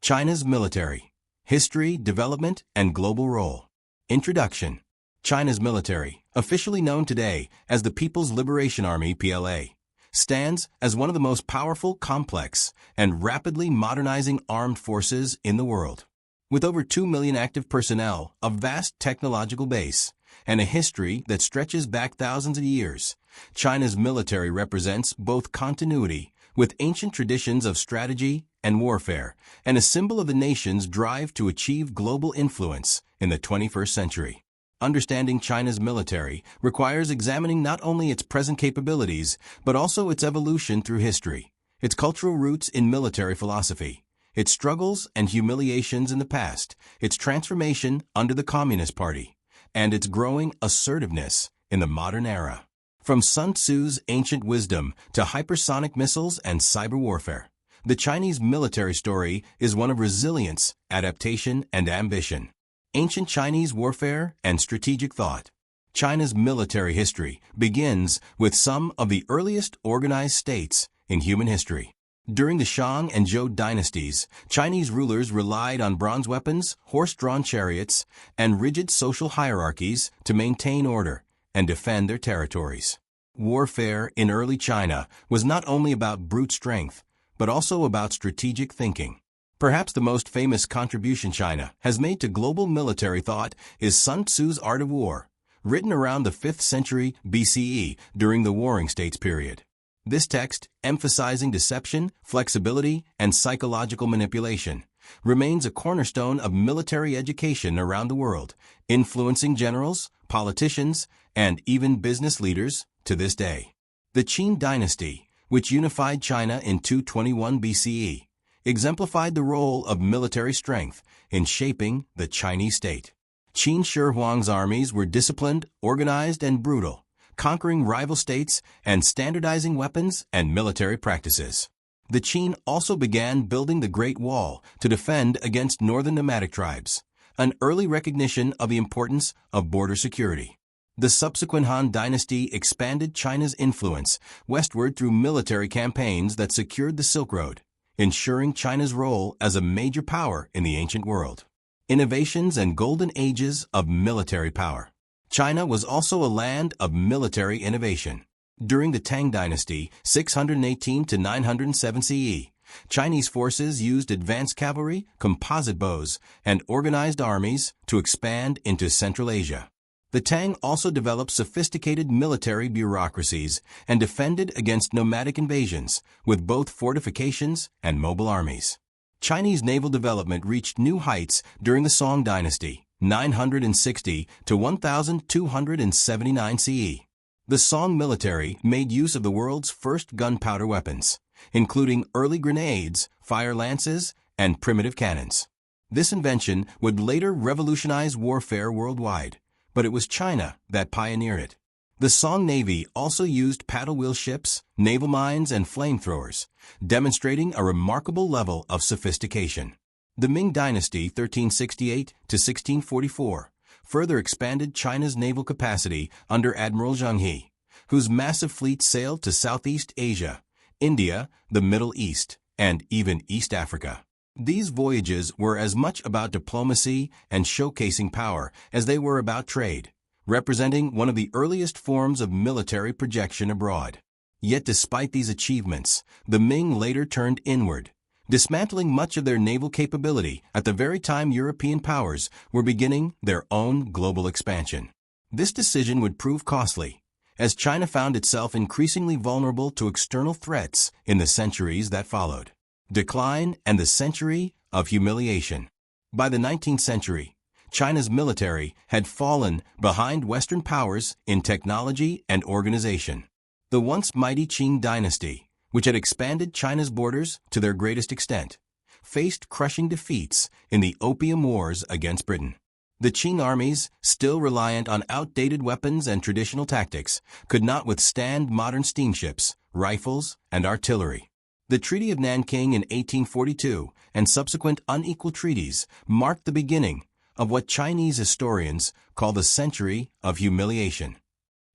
China's military, history, development, and global role. Introduction. China's military, officially known today as the People's Liberation Army (PLA), stands as one of the most powerful, complex, and rapidly modernizing armed forces in the world. With over 2 million active personnel, a vast technological base, and a history that stretches back thousands of years, China's military represents both continuity with ancient traditions of strategy and warfare, and a symbol of the nation's drive to achieve global influence in the 21st century. Understanding China's military requires examining not only its present capabilities, but also its evolution through history, its cultural roots in military philosophy, its struggles and humiliations in the past, its transformation under the Communist Party, and its growing assertiveness in the modern era. From Sun Tzu's ancient wisdom to hypersonic missiles and cyber warfare, the Chinese military story is one of resilience, adaptation, and ambition. Ancient Chinese warfare and strategic thought. China's military history begins with some of the earliest organized states in human history. During the Shang and Zhou dynasties, Chinese rulers relied on bronze weapons, horse-drawn chariots, and rigid social hierarchies to maintain order and defend their territories. Warfare in early China was not only about brute strength, but also about strategic thinking. Perhaps the most famous contribution China has made to global military thought is Sun Tzu's Art of War, written around the 5th century BCE during the Warring States period. This text, emphasizing deception, flexibility, and psychological manipulation, remains a cornerstone of military education around the world, influencing generals, politicians, and even business leaders to this day. The Qin dynasty, which unified China in 221 BCE, exemplified the role of military strength in shaping the Chinese state. Qin Shi Huang's armies were disciplined, organized, and brutal, conquering rival states and standardizing weapons and military practices. The Qin also began building the Great Wall to defend against northern nomadic tribes, an early recognition of the importance of border security. The subsequent Han dynasty expanded China's influence westward through military campaigns that secured the Silk Road, ensuring China's role as a major power in the ancient world. Innovations and golden ages of military power. China was also a land of military innovation. During the Tang dynasty, 618 to 907 CE, Chinese forces used advanced cavalry, composite bows, and organized armies to expand into Central Asia. The Tang also developed sophisticated military bureaucracies and defended against nomadic invasions with both fortifications and mobile armies. Chinese naval development reached new heights during the Song dynasty, 960 to 1279 CE. The Song military made use of the world's first gunpowder weapons, including early grenades, fire lances, and primitive cannons. This invention would later revolutionize warfare worldwide, but it was China that pioneered it. The Song Navy also used paddle-wheel ships, naval mines, and flamethrowers, demonstrating a remarkable level of sophistication. The Ming Dynasty, 1368 to 1644, further expanded China's naval capacity under Admiral Zheng He, whose massive fleet sailed to Southeast Asia, India, the Middle East, and even East Africa. These voyages were as much about diplomacy and showcasing power as they were about trade, representing one of the earliest forms of military projection abroad. Yet despite these achievements, the Ming later turned inward, dismantling much of their naval capability at the very time European powers were beginning their own global expansion. This decision would prove costly, as China found itself increasingly vulnerable to external threats in the centuries that followed. Decline and the century of humiliation. By the 19th century, China's military had fallen behind Western powers in technology and organization. The once mighty Qin dynasty, which had expanded China's borders to their greatest extent, faced crushing defeats in the Opium Wars against Britain. The Qing armies, still reliant on outdated weapons and traditional tactics, could not withstand modern steamships, rifles, and artillery. The Treaty of Nanking in 1842 and subsequent unequal treaties marked the beginning of what Chinese historians call the Century of Humiliation.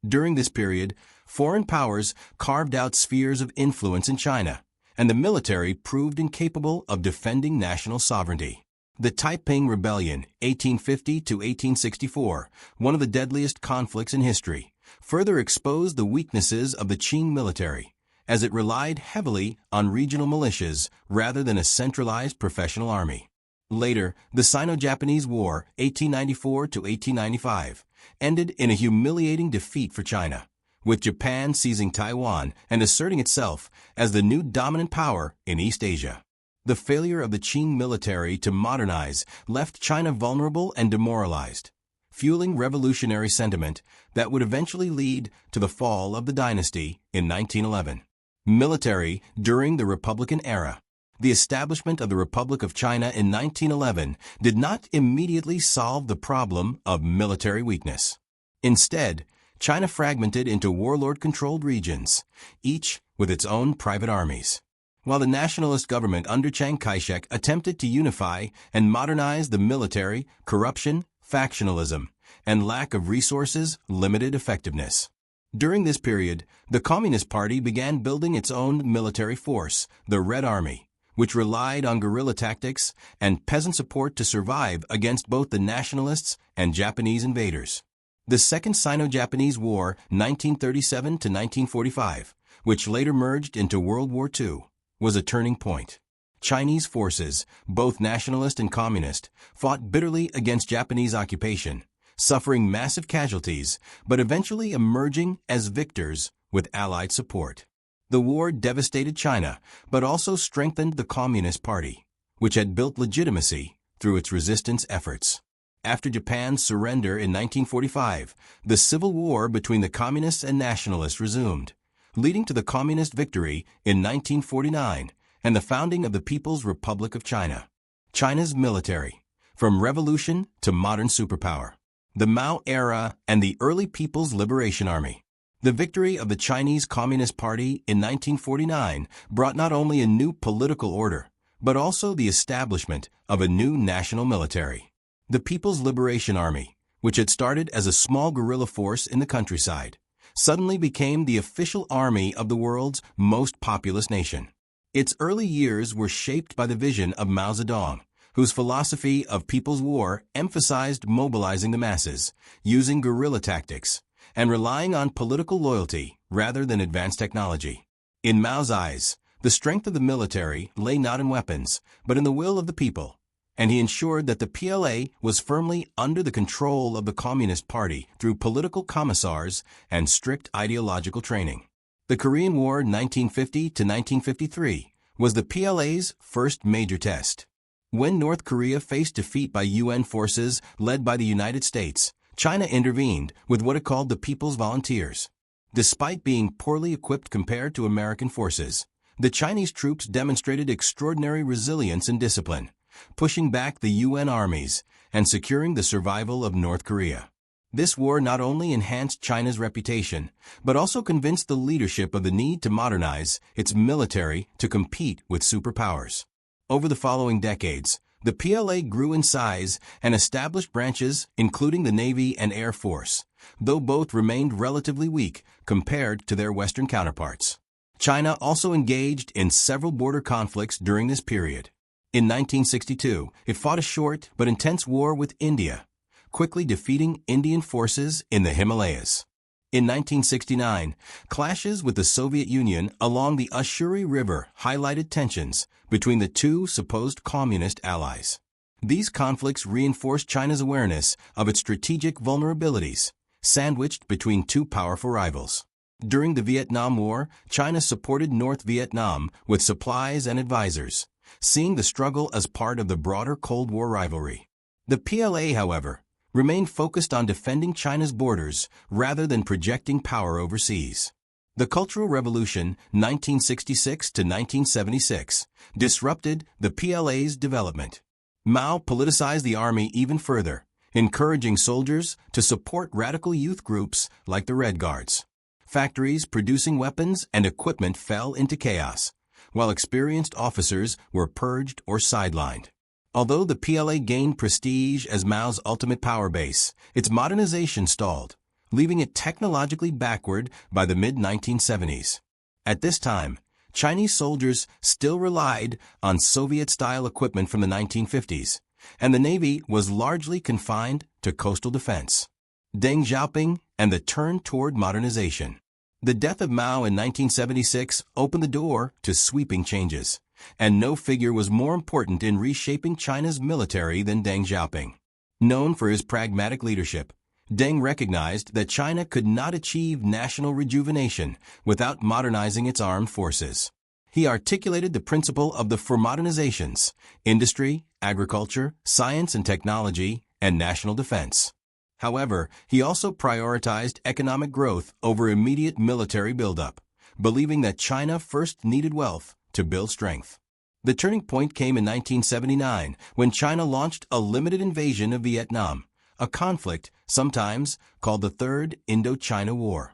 During this period, foreign powers carved out spheres of influence in China, and the military proved incapable of defending national sovereignty. The Taiping Rebellion, 1850 to 1864, one of the deadliest conflicts in history, further exposed the weaknesses of the Qing military, as it relied heavily on regional militias rather than a centralized professional army. Later, the Sino-Japanese War, 1894 to 1895, ended in a humiliating defeat for China, with Japan seizing Taiwan and asserting itself as the new dominant power in East Asia. The failure of the Qing military to modernize left China vulnerable and demoralized, fueling revolutionary sentiment that would eventually lead to the fall of the dynasty in 1911. Military during the Republican era. The establishment of the Republic of China in 1911 did not immediately solve the problem of military weakness. Instead, China fragmented into warlord-controlled regions, each with its own private armies. While the nationalist government under Chiang Kai-shek attempted to unify and modernize the military, corruption, factionalism, and lack of resources limited effectiveness. During this period, the Communist Party began building its own military force, the Red Army, which relied on guerrilla tactics and peasant support to survive against both the nationalists and Japanese invaders. The Second Sino-Japanese War, 1937 to 1945, which later merged into World War II, was a turning point. Chinese forces, both nationalist and communist, fought bitterly against Japanese occupation, suffering massive casualties, but eventually emerging as victors with Allied support. The war devastated China, but also strengthened the Communist Party, which had built legitimacy through its resistance efforts. After Japan's surrender in 1945, the civil war between the communists and nationalists resumed, leading to the communist victory in 1949 and the founding of the People's Republic of China. China's military, from revolution to modern superpower. The Mao era and the early People's Liberation Army. The victory of the Chinese Communist Party in 1949 brought not only a new political order, but also the establishment of a new national military. The People's Liberation Army, which had started as a small guerrilla force in the countryside, suddenly became the official army of the world's most populous nation. Its early years were shaped by the vision of Mao Zedong, whose philosophy of people's war emphasized mobilizing the masses, using guerrilla tactics, and relying on political loyalty rather than advanced technology. In Mao's eyes, the strength of the military lay not in weapons, but in the will of the people, and he ensured that the PLA was firmly under the control of the Communist Party through political commissars and strict ideological training. The Korean War 1950 to 1953 was the PLA's first major test. When North Korea faced defeat by UN forces led by the United States, China intervened with what it called the People's Volunteers. Despite being poorly equipped compared to American forces, the Chinese troops demonstrated extraordinary resilience and discipline, pushing back the UN armies and securing the survival of North Korea. This war not only enhanced China's reputation, but also convinced the leadership of the need to modernize its military to compete with superpowers. Over the following decades, the PLA grew in size and established branches including the Navy and Air Force, though both remained relatively weak compared to their Western counterparts. China also engaged in several border conflicts during this period. In 1962, it fought a short but intense war with India, quickly defeating Indian forces in the Himalayas. In 1969, clashes with the Soviet Union along the Ussuri River highlighted tensions between the two supposed communist allies. These conflicts reinforced China's awareness of its strategic vulnerabilities, sandwiched between two powerful rivals. During the Vietnam War, China supported North Vietnam with supplies and advisors, seeing the struggle as part of the broader Cold War rivalry. The PLA, however, remained focused on defending China's borders rather than projecting power overseas. The Cultural Revolution, 1966 to 1976, disrupted the PLA's development. Mao politicized the army even further, encouraging soldiers to support radical youth groups like the Red Guards. Factories producing weapons and equipment fell into chaos, while experienced officers were purged or sidelined. Although the PLA gained prestige as Mao's ultimate power base, its modernization stalled, leaving it technologically backward by the mid-1970s. At this time, Chinese soldiers still relied on Soviet-style equipment from the 1950s, and the Navy was largely confined to coastal defense. Deng Xiaoping and the turn toward modernization. The death of Mao in 1976 opened the door to sweeping changes, and no figure was more important in reshaping China's military than Deng Xiaoping. Known for his pragmatic leadership, Deng recognized that China could not achieve national rejuvenation without modernizing its armed forces. He articulated the principle of the four modernizations: industry, agriculture, science and technology, and national defense. However, he also prioritized economic growth over immediate military buildup, believing that China first needed wealth to build strength. The turning point came in 1979 when China launched a limited invasion of Vietnam, a conflict sometimes called the Third Indochina War.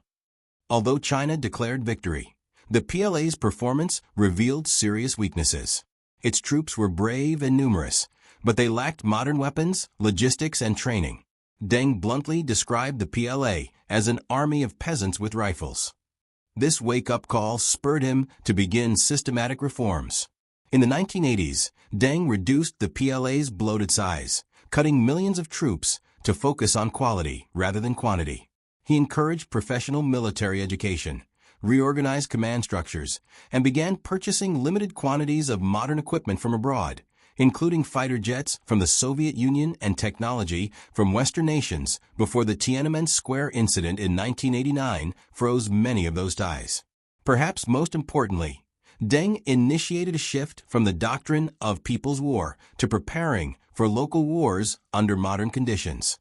Although China declared victory, the PLA's performance revealed serious weaknesses. Its troops were brave and numerous, but they lacked modern weapons, logistics, and training. Deng bluntly described the PLA as an army of peasants with rifles. This wake-up call spurred him to begin systematic reforms. In the 1980s, Deng reduced the PLA's bloated size, cutting millions of troops to focus on quality rather than quantity. He encouraged professional military education, reorganized command structures, and began purchasing limited quantities of modern equipment from abroad, including fighter jets from the Soviet Union and technology from Western nations before the Tiananmen Square incident in 1989 froze many of those ties. Perhaps most importantly, Deng initiated a shift from the doctrine of people's war to preparing for local wars under modern conditions.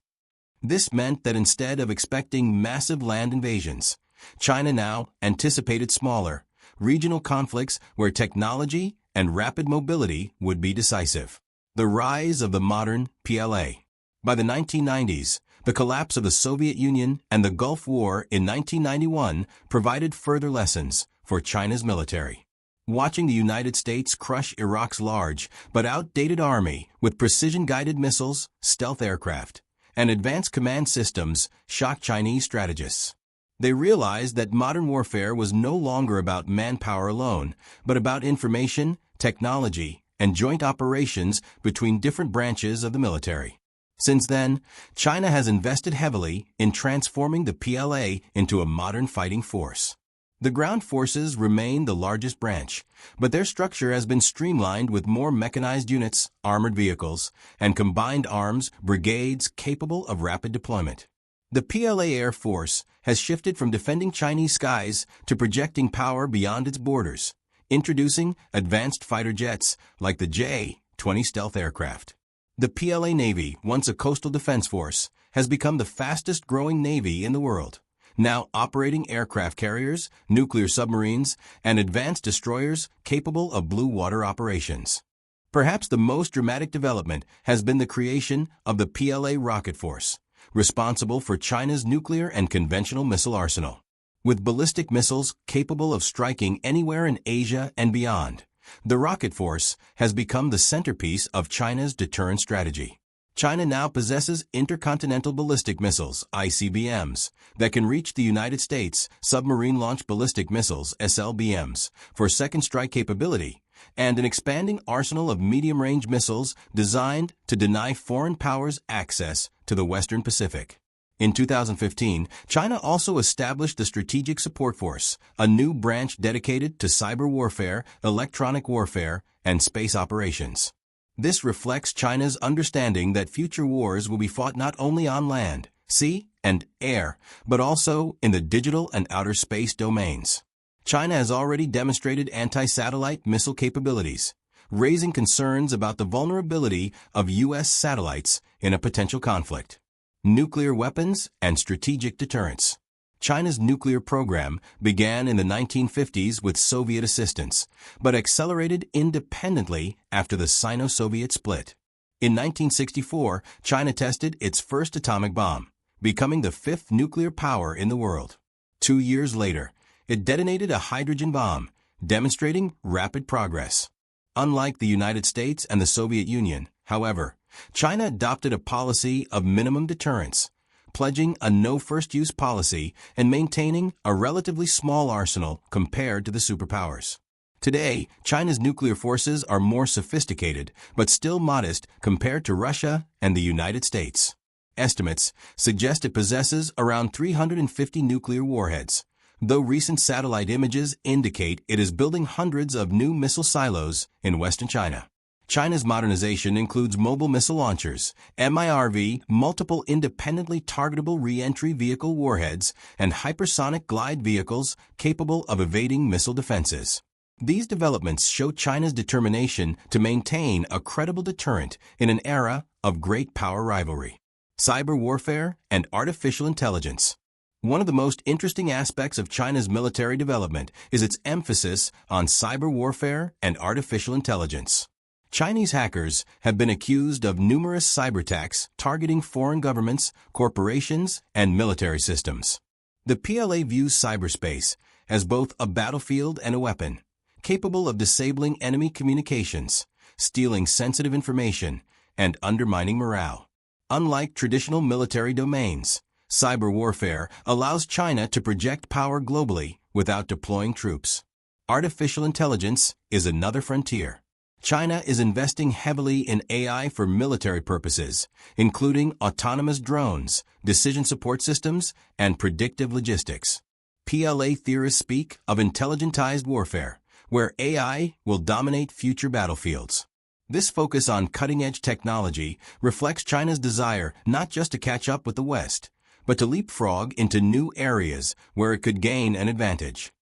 This meant that instead of expecting massive land invasions, China now anticipated smaller, regional conflicts where technology and rapid mobility would be decisive. The rise of the modern PLA. By the 1990s, the collapse of the Soviet Union and the Gulf War in 1991 provided further lessons for China's military. Watching the United States crush Iraq's large but outdated army with precision-guided missiles, stealth aircraft, and advanced command systems shocked Chinese strategists. They realized that modern warfare was no longer about manpower alone, but about information, technology, and joint operations between different branches of the military. Since then, China has invested heavily in transforming the PLA into a modern fighting force. The ground forces remain the largest branch, but their structure has been streamlined with more mechanized units, armored vehicles, and combined arms brigades capable of rapid deployment. The PLA Air Force has shifted from defending Chinese skies to projecting power beyond its borders, introducing advanced fighter jets like the J-20 stealth aircraft. The PLA Navy, once a coastal defense force, has become the fastest-growing navy in the world, now operating aircraft carriers, nuclear submarines, and advanced destroyers capable of blue water operations. Perhaps the most dramatic development has been the creation of the PLA Rocket Force, responsible for China's nuclear and conventional missile arsenal. With ballistic missiles capable of striking anywhere in Asia and beyond, the rocket force has become the centerpiece of China's deterrent strategy. China now possesses intercontinental ballistic missiles, ICBMs, that can reach the United States, submarine-launched ballistic missiles, SLBMs, for second strike capability, and an expanding arsenal of medium-range missiles designed to deny foreign powers access to the Western Pacific. In 2015, China also established the Strategic Support Force, a new branch dedicated to cyber warfare, electronic warfare, and space operations. This reflects China's understanding that future wars will be fought not only on land, sea, and air, but also in the digital and outer space domains. China has already demonstrated anti-satellite missile capabilities, raising concerns about the vulnerability of U.S. satellites in a potential conflict. Nuclear weapons and strategic deterrence. China's nuclear program began in the 1950s with Soviet assistance, but accelerated independently after the Sino-Soviet split. In 1964, China tested its first atomic bomb, becoming the fifth nuclear power in the world. 2 years later, it detonated a hydrogen bomb, demonstrating rapid progress. Unlike the United States and the Soviet Union, however, China adopted a policy of minimum deterrence, pledging a no-first-use policy and maintaining a relatively small arsenal compared to the superpowers. Today, China's nuclear forces are more sophisticated, but still modest compared to Russia and the United States. Estimates suggest it possesses around 350 nuclear warheads, though recent satellite images indicate it is building hundreds of new missile silos in western China. China's modernization includes mobile missile launchers, MIRV, multiple independently targetable re-entry vehicle warheads, and hypersonic glide vehicles capable of evading missile defenses. These developments show China's determination to maintain a credible deterrent in an era of great power rivalry. Cyber warfare and artificial intelligence. One of the most interesting aspects of China's military development is its emphasis on cyber warfare and artificial intelligence. Chinese hackers have been accused of numerous cyber attacks targeting foreign governments, corporations, and military systems. The PLA views cyberspace as both a battlefield and a weapon, capable of disabling enemy communications, stealing sensitive information, and undermining morale. Unlike traditional military domains, cyber warfare allows China to project power globally without deploying troops. Artificial intelligence is another frontier. China is investing heavily in AI for military purposes, including autonomous drones, decision support systems, and predictive logistics. PLA theorists speak of intelligentized warfare, where AI will dominate future battlefields. This focus on cutting-edge technology reflects China's desire not just to catch up with the West, but to leapfrog into new areas where it could gain an advantage.